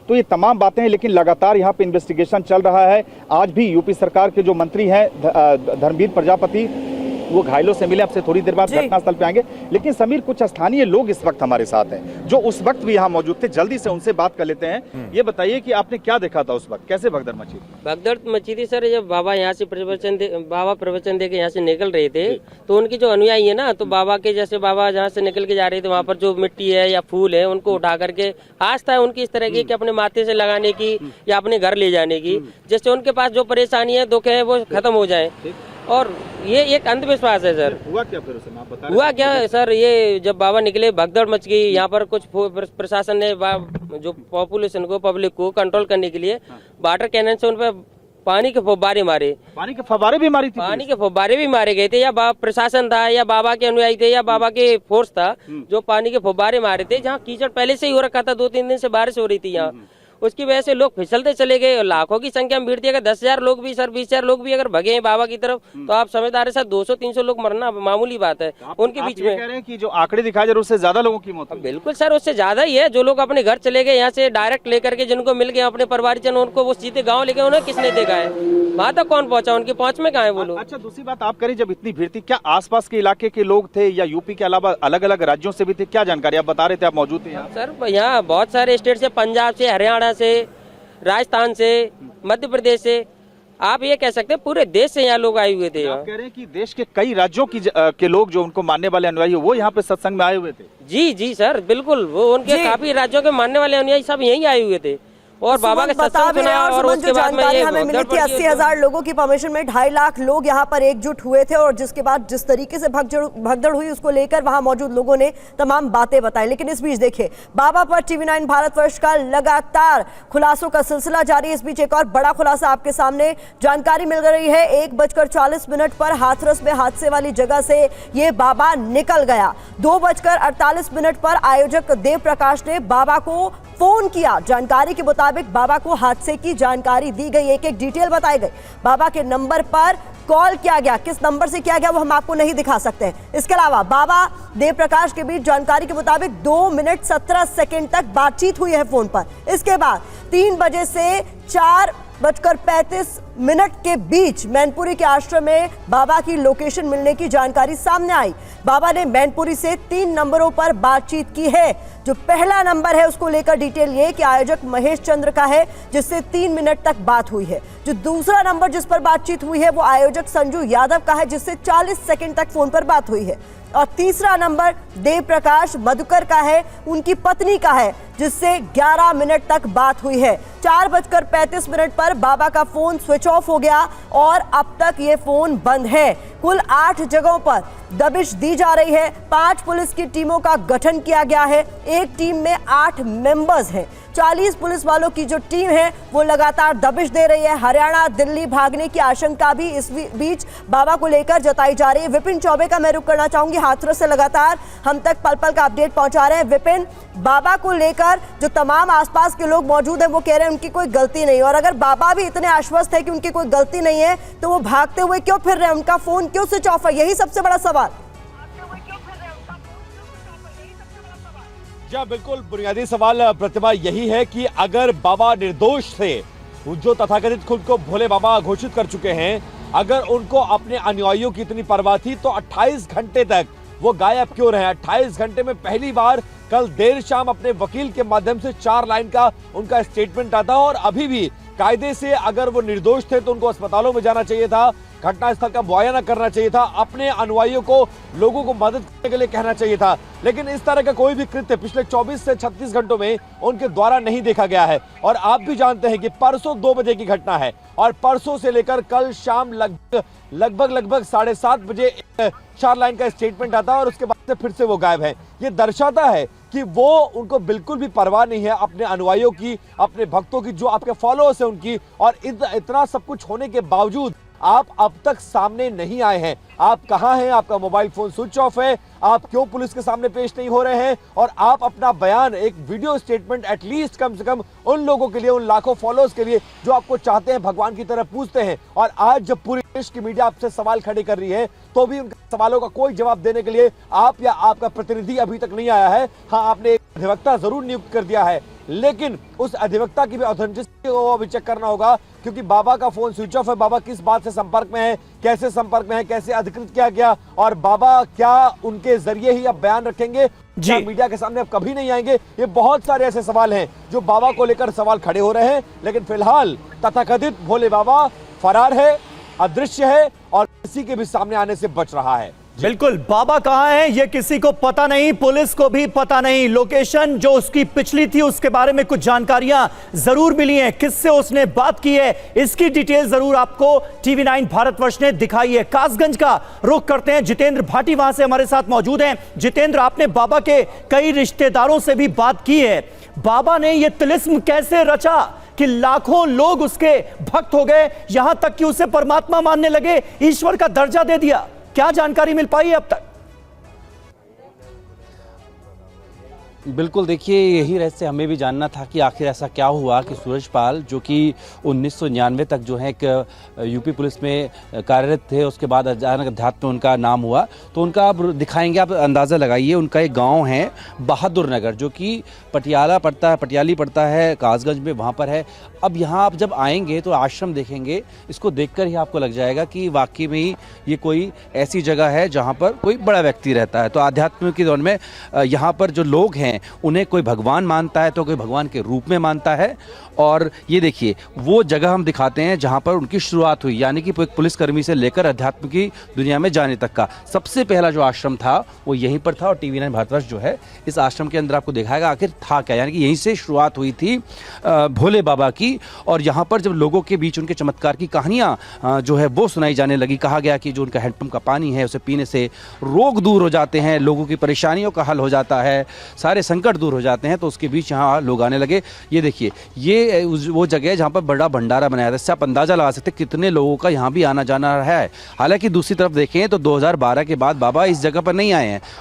तो ये तमाम बातें हैं, लेकिन लगातार यहाँ पे इन्वेस्टिगेशन चल रहा है। आज भी यूपी सरकार के जो मंत्री हैं धर्मवीर प्रजापति, वो घायलों से मिले, आपसे थोड़ी देर बाद घटनास्थल पे आएंगे। लेकिन समीर, कुछ स्थानीय लोग इस वक्त हमारे साथ हैं जो उस वक्त भी यहाँ मौजूद थे, जल्दी से उनसे बात कर लेते हैं। ये बताइए कि आपने क्या देखा था उस वक्त, कैसे भगदड़ मची? भगदड़ मची थी सर, जब बाबा यहाँ से प्रवचन दे के यहाँ से निकल रहे थे, तो उनकी जो अनुयायी है ना, तो बाबा के जैसे बाबा जहाँ से निकल के जा रहे थे, वहाँ पर जो मिट्टी है या फूल है, उनको उठा करके आस्था है उनकी इस तरह की कि अपने माथे से लगाने की या अपने घर ले जाने की, जिससे उनके पास जो परेशानी है, दुख है, वो खत्म हो जाए। और ये एक अंधविश्वास है सर। हुआ क्या फिर उसे आप बता? हुआ क्या है सर, ये जब बाबा निकले भगदड़ मच गई यहाँ पर। कुछ प्रशासन ने जो पॉपुलेशन को, पब्लिक को कंट्रोल करने के लिए वाटर कैनन से उन पर पानी के फव्वारे मारे। पानी के फव्वारे भी मारी थी? पानी के फव्वारे भी मारे गए थे, या प्रशासन था या बाबा के अनुयायी थे या बाबा के फोर्स था जो पानी के फव्वारे मारे थे। जहाँ कीचड़ पहले से ही हो रखा था, 2-3 दिन से बारिश हो रही थी यहाँ, उसकी वजह से लोग फिसलते चले गए। लाखों की संख्या में भीड़ थी। अगर 10,000 लोग भी सर, 20,000 लोग भी अगर भगे हैं बाबा की तरफ, तो आप समझदार है सर, 200-300 लोग मरना मामूली बात है उनके बीच में। कह रहे हैं कि जो आंकड़े दिखाए जा रहे उससे ज्यादा लोगों की मौत हुई? बिल्कुल सर, उससे ज्यादा ही है। जो लोग अपने घर चले गए यहाँ से डायरेक्ट लेकर के, जिनको मिल गए अपने परिवारजन, उनको वो सीधे गाँव लेके, उन्हें किसने देखा है? वहाँ तक कौन पहुँचा? उनकी पहुँच में कहाँ है वो लोग? अच्छा, दूसरी बात आप करें, जब इतनी भीड़ थी, क्या आसपास के इलाके के लोग थे या यूपी के अलावा अलग अलग राज्यों से भी थे? क्या जानकारी आप बता रहे थे, आप मौजूद थे यहाँ? सर यहाँ बहुत सारे स्टेट से, पंजाब से, हरियाणा से, राजस्थान से, मध्य प्रदेश से, आप ये कह सकते हैं पूरे देश से यहाँ लोग आए हुए थे। आप कह रहे हैं कि देश के कई राज्यों के लोग जो उनको मानने वाले अनुयायी, वो यहाँ पे सत्संग में आए हुए थे? जी जी सर, बिल्कुल। वो उनके काफी राज्यों के मानने वाले अनुयायी सब यहीं आए हुए थे और बाबा के सत्संग सुना। और उसके बाद में ये हमें मिली थी 80,000 लोगों की परमिशन में 2.5 लाख लोग यहाँ पर एकजुट हुए थे, और जिसके बाद जिस तरीके से भगदड़ हुई उसको लेकर वहां मौजूद लोगों ने तमाम बातें बताई। लेकिन इस बीच देखिए, बाबा पर TV9 भारतवर्ष का लगातार खुलासों का सिलसिला जारी। इस बीच एक और बड़ा खुलासा आपके सामने जानकारी मिल रही है। 1:40 पर हाथरस में हादसे वाली जगह से ये बाबा निकल गया। 2:48 पर आयोजक देव प्रकाश ने बाबा को फोन किया। जानकारी के मुताबिक बाबा को हादसे की जानकारी दी गई, एक एक डिटेल बताई गई। बाबा के नंबर पर कॉल किया गया, किस नंबर से किया गया वो हम आपको नहीं दिखा सकते हैं। इसके अलावा बाबा देव प्रकाश के बीच जानकारी के मुताबिक 2 मिनट 17 सेकंड तक बातचीत हुई है फोन पर। इसके बाद 3 बजे से 4:35 के बीच मैनपुरी के आश्रम में बाबा की लोकेशन मिलने की जानकारी सामने आई। बाबा ने मैनपुरी से 3 नंबरों पर बातचीत की है। जो पहला नंबर है उसको लेकर डिटेल ये कि आयोजक महेश चंद्र का है, जिससे 3 मिनट तक बात हुई है। जो दूसरा नंबर जिस पर बातचीत हुई है वो आयोजक संजू यादव का है, जिससे 40 सेकंड तक फोन पर बात हुई है। और तीसरा नंबर देव प्रकाश मधुकर का है, उनकी पत्नी का है, जिससे 11 मिनट तक बात हुई है। 4:35 पर बाबा का फोन स्विच ऑफ हो गया और अब तक ये फोन बंद है। कुल 8 जगहों पर दबिश दी जा रही है। 5 पुलिस की टीमों का गठन किया गया है। एक टीम में 8 मेंबर्स हैं। 40 पुलिस वालों की जो टीम है वो लगातार दबिश दे रही है। हरियाणा दिल्ली भागने की आशंका भी इस बीच बाबा को लेकर जताई जा रही है। विपिन चौबे का मैं रुख करना चाहूंगी, हाथरस से लगातार हम तक पल पल का अपडेट पहुंचा रहे हैं। विपिन, बाबा को लेकर जो तमाम आसपास के लोग मौजूद हैं वो कह रहे हैं उनकी कोई गलती नहीं, और अगर बाबा भी इतने आश्वस्त है कि उनकी कोई गलती नहीं है तो वो भागते हुए क्यों फिर रहे हैं? उनका फोन क्यों स्विच ऑफ है? यही सबसे बड़ा सवाल। जी बिल्कुल, बुनियादी सवाल प्रतिभा यही है कि अगर बाबा निर्दोष थे, जो तथाकथित खुद को भोले बाबा घोषित कर चुके हैं, अगर उनको अपने अनुयायियों की इतनी परवाह थी तो 28 घंटे तक वो गायब क्यों रहे? 28 घंटे में पहली बार कल देर शाम अपने वकील के माध्यम से 4 लाइन का उनका स्टेटमेंट आता, और अभी भी कायदे से अगर वो निर्दोष थे तो उनको अस्पतालों में जाना चाहिए था, घटनास्थल का मुआयना करना चाहिए था, अपने अनुयायियों को, लोगों को मदद करने के लिए कहना चाहिए था। लेकिन इस तरह का कोई भी कृत्य पिछले 24 से 36 घंटों में उनके द्वारा नहीं देखा गया है। और आप भी जानते हैं कि परसों 2 बजे की घटना है, और परसों से लेकर कल शाम लगभग 7:30 बजे 4 लाइन का स्टेटमेंट आता है, और उसके बाद से फिर से वो गायब है। ये दर्शाता है कि वो, उनको बिल्कुल भी परवाह नहीं है अपने अनुयायियों की, अपने भक्तों की, जो आपके फॉलोअर्स हैं उनकी। और इतना सब कुछ होने के बावजूद आप अब तक सामने नहीं आए हैं। आप कहां हैं? आपका मोबाइल फोन स्विच ऑफ है। आप क्यों पुलिस के सामने पेश नहीं हो रहे हैं? और आप अपना बयान, एक वीडियो स्टेटमेंट एटलीस्ट कम से कम उन लोगों के लिए, उन लाखों फॉलोअर्स के लिए जो आपको चाहते हैं, भगवान की तरह पूछते हैं। और आज जब पूरी देश की मीडिया आपसे सवाल खड़े कर रही है तो भी उनके सवालों का कोई जवाब देने के लिए आप या आपका प्रतिनिधि अभी तक नहीं आया है। हाँ, आपने एक अधिवक्ता जरूर नियुक्त कर दिया है, लेकिन उस अधिवक्ता की भी ऑथेंटिसिटी को अभी चेक करना होगा, क्योंकि बाबा का फोन स्विच ऑफ है। बाबा किस बात से संपर्क में है, कैसे संपर्क में है, कैसे अधिकृत किया गया, और बाबा क्या उनके जरिए ही अब बयान रखेंगे या मीडिया के सामने अब कभी नहीं आएंगे। ये बहुत सारे ऐसे सवाल हैं जो बाबा को लेकर सवाल खड़े हो रहे हैं। लेकिन फिलहाल तथाकथित भोले बाबा फरार है, अदृश्य है और किसी के भी सामने आने से बच रहा है। बिल्कुल, बाबा कहां है ये किसी को पता नहीं, पुलिस को भी पता नहीं। लोकेशन जो उसकी पिछली थी उसके बारे में कुछ जानकारियां जरूर मिली हैं, किससे उसने बात की है इसकी डिटेल जरूर आपको TV9 भारतवर्ष ने दिखाई है। कासगंज का रुख करते हैं, जितेंद्र भाटी वहां से हमारे साथ मौजूद हैं। जितेंद्र, आपने बाबा के कई रिश्तेदारों से भी बात की है, बाबा ने यह तिलिस्म कैसे रचा कि लाखों लोग उसके भक्त हो गए, यहां तक कि उसे परमात्मा मानने लगे, ईश्वर का दर्जा दे दिया? क्या जानकारी मिल पाई है अब तक? बिल्कुल, देखिए यही रहस्य हमें भी जानना था कि आखिर ऐसा क्या हुआ कि सूरजपाल, जो कि 1999 तक जो है एक यूपी पुलिस में कार्यरत थे, उसके बाद अचानक अध्यात्म में उनका नाम हुआ। तो उनका आप दिखाएंगे, आप अंदाज़ा लगाइए। उनका एक गांव है बहादुर नगर, जो कि पटियाली पड़ता है कासगंज में, वहाँ पर है। अब यहाँ आप जब आएंगे तो आश्रम देखेंगे, इसको देखकर ही आपको लग जाएगा कि वाकई में ही ये कोई ऐसी जगह है जहाँ पर कोई बड़ा व्यक्ति रहता है। तो आध्यात्म के दौर में यहाँ पर जो लोग हैं उन्हें कोई भगवान मानता है तो कोई भगवान के रूप में मानता है। और ये देखिए वो जगह हम दिखाते हैं जहाँ पर उनकी शुरुआत हुई, यानी कि एक पुलिसकर्मी से लेकर अध्यात्म की दुनिया में जाने तक का सबसे पहला जो आश्रम था वो यहीं पर था। और TV9 भारतवर्ष जो है इस आश्रम के अंदर आपको दिखाएगा आखिर था क्या, यानी कि यहीं से शुरुआत हुई थी भोले बाबा की। और यहाँ पर जब लोगों के बीच उनके चमत्कार की कहानियाँ जो है वो सुनाई जाने लगी, कहा गया कि जो उनका हैंडपंप का पानी है उसे पीने से रोग दूर हो जाते हैं, लोगों की परेशानियों का हल हो जाता है, सारे संकट दूर हो जाते हैं। तो उसके बीच यहाँ लोग आने लगे। ये देखिए ये वो जगह है जहाँ पर बड़ा भंडारा बनाया था। इससे आप अंदाज़ा लगा सकते हैं कितने लोगों का यहाँ भी आना जाना है। हालांकि दूसरी तरफ देखें तो 2012 के बाद बाबा इस जगह पर नहीं आए हैं,